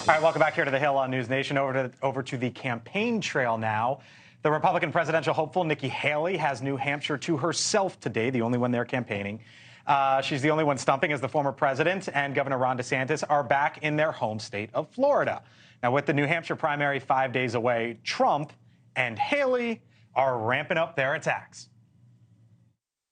All right, welcome back here to the Hill on NewsNation. Over to the campaign trail now. The Republican presidential hopeful Nikki Haley has New Hampshire to herself today, the only one there campaigning. She's the only one stumping as the former president and Governor Ron DeSantis are back in their home state of Florida. Now, with the New Hampshire primary 5 days away, Trump and Haley are ramping up their attacks.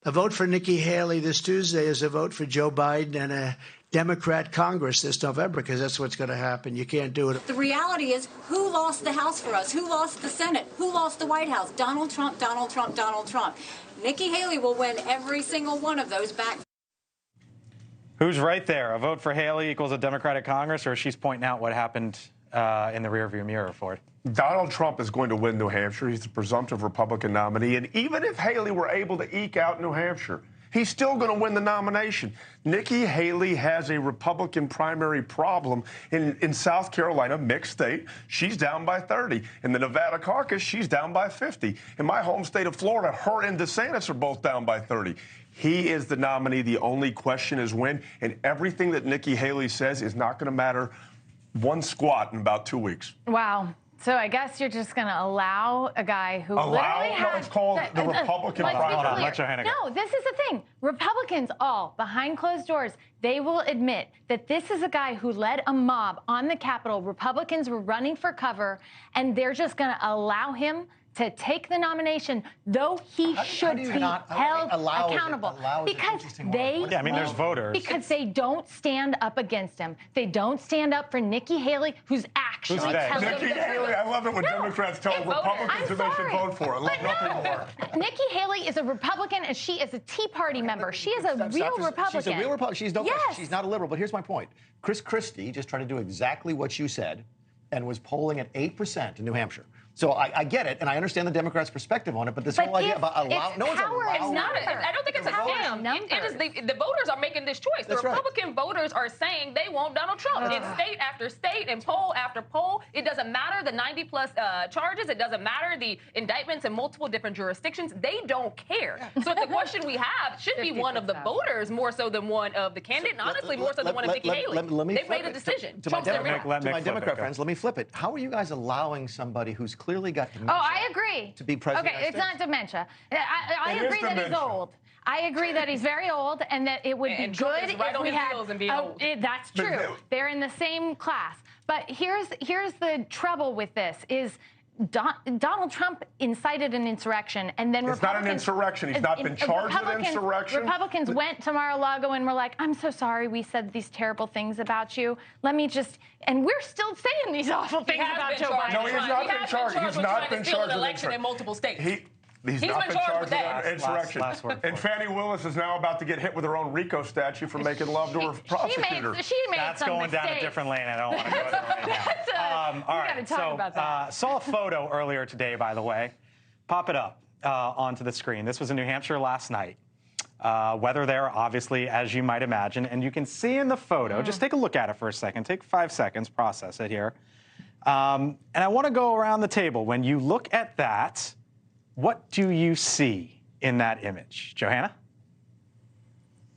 A vote for Nikki Haley this Tuesday is a vote for Joe Biden and a Democrat Congress this November, because that's what's going to happen. You can't do it. The reality is, who lost the House for us? Who lost the Senate? Who lost the White House? Donald Trump, Donald Trump, Donald Trump. Nikki Haley will win every single one of those back. Who's right there? A vote for Haley equals a Democratic Congress, or she's pointing out what happened in the rearview mirror, Ford? Donald Trump is going to win New Hampshire. He's the presumptive Republican nominee. And even if Haley were able to eke out New Hampshire, he's still going to win the nomination. Nikki Haley has a Republican primary problem in South Carolina, Mick state. She's down by 30. In the Nevada caucus, she's down by 50. In my home state of Florida, her and DeSantis are both down by 30. He is the nominee. The only question is when. And everything that Nikki Haley says is not going to matter one squat in about 2 weeks. Wow. So I guess you're just going to allow a guy who literally has... No, it's called the Republican primary. No, this is the thing. Republicans all, behind closed doors, they will admit that this is a guy who led a mob on the Capitol. Republicans were running for cover, and they're just going to allow him to take the nomination, though he should be held accountable. Because they... Yeah, I mean, there's voters. Because they don't stand up against him. They don't stand up for Nikki Haley, who's actually telling Nikki Haley, I love it when Democrats tell Republicans who they should vote for. I love nothing more. Nikki Haley is a Republican, and she is a Tea Party member. She is a real Republican. She's a real Republican. She's no question. She's not a liberal. But here's my point. Christie just tried to do exactly what you said and was polling at 8% in New Hampshire. So I get it, and I understand the Democrats' perspective on it, but this whole idea about allowing... No, it's not. I don't think it's a scam. It is the voters are making this choice. The Republican voters are saying they want Donald Trump. In state after state and poll after poll. It doesn't matter the 90-plus charges. It doesn't matter the indictments in multiple different jurisdictions. They don't care. So the question we have should be one of the voters more so than one of the candidate, and honestly more so than one of Nikki Haley. They've made a decision. To my Democrat friends, let me flip it. How are you guys allowing somebody who's clearly got dementia. Oh, I agree. To be president. Okay, it's not dementia. I agree that he's old. I agree that he's very old, and that it would be good if we had. That's true. They're in the same class. But here's the trouble with this is. Donald Trump incited an insurrection, and then it's not an insurrection. He's not been charged with insurrection. Republicans went to Mar-a-Lago and were like, "I'm so sorry, we said these terrible things about you. Let me just." And we're still saying these awful things about Joe Biden. No, he's not been charged. He's not been charged with election in multiple states. He's not been charged with insurrection. And Fannie Willis is now about to get hit with her own RICO statute for making love to her prosecutor. She made That's some going mistakes. down a different lane. I don't want to go there right now. All right, so saw a photo earlier today, by the way. Pop it up onto the screen. This was in New Hampshire last night. Weather there, obviously, as you might imagine. And you can see in the photo, just take a look at it for a second. Take 5 seconds, process it here. And I want to go around the table. When you look at that, what do you see in that image? Johanna?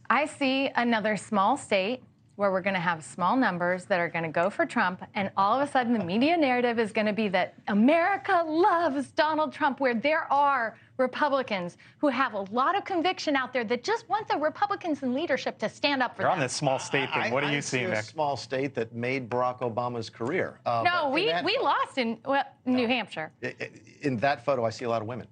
I see another small state where we're going to have small numbers that are going to go for Trump, and all of a sudden the media narrative is going to be that America loves Donald Trump, where there are Republicans who have a lot of conviction out there that just want the Republicans in leadership to stand up for them. You're on this small state thing. What do you see, Mick? A small state that made Barack Obama's career. No, we lost in New Hampshire. In that photo, I see a lot of women.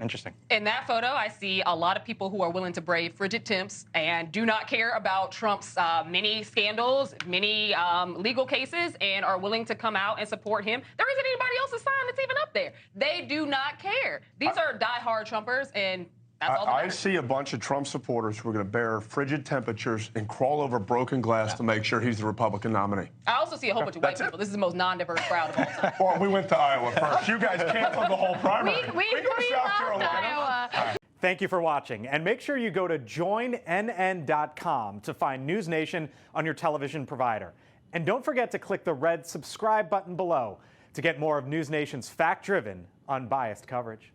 Interesting. In that photo, I see a lot of people who are willing to brave frigid temps and do not care about Trump's many scandals, many legal cases, and are willing to come out and support him. There isn't anybody else's sign that's even up there. They do not care. These are diehard Trumpers, and that's all that matters. I see a bunch of Trump supporters who are going to bear frigid temperatures and crawl over broken glass to make sure he's the Republican nominee. I also see a whole bunch of white people. This is the most non-diverse crowd of all time. Well, we went to Iowa first. You guys canceled the whole primary. We go to South Carolina. Iowa. Thank you for watching. And make sure you go to joinnn.com to find NewsNation on your television provider. And don't forget to click the red subscribe button below to get more of NewsNation's fact-driven, unbiased coverage.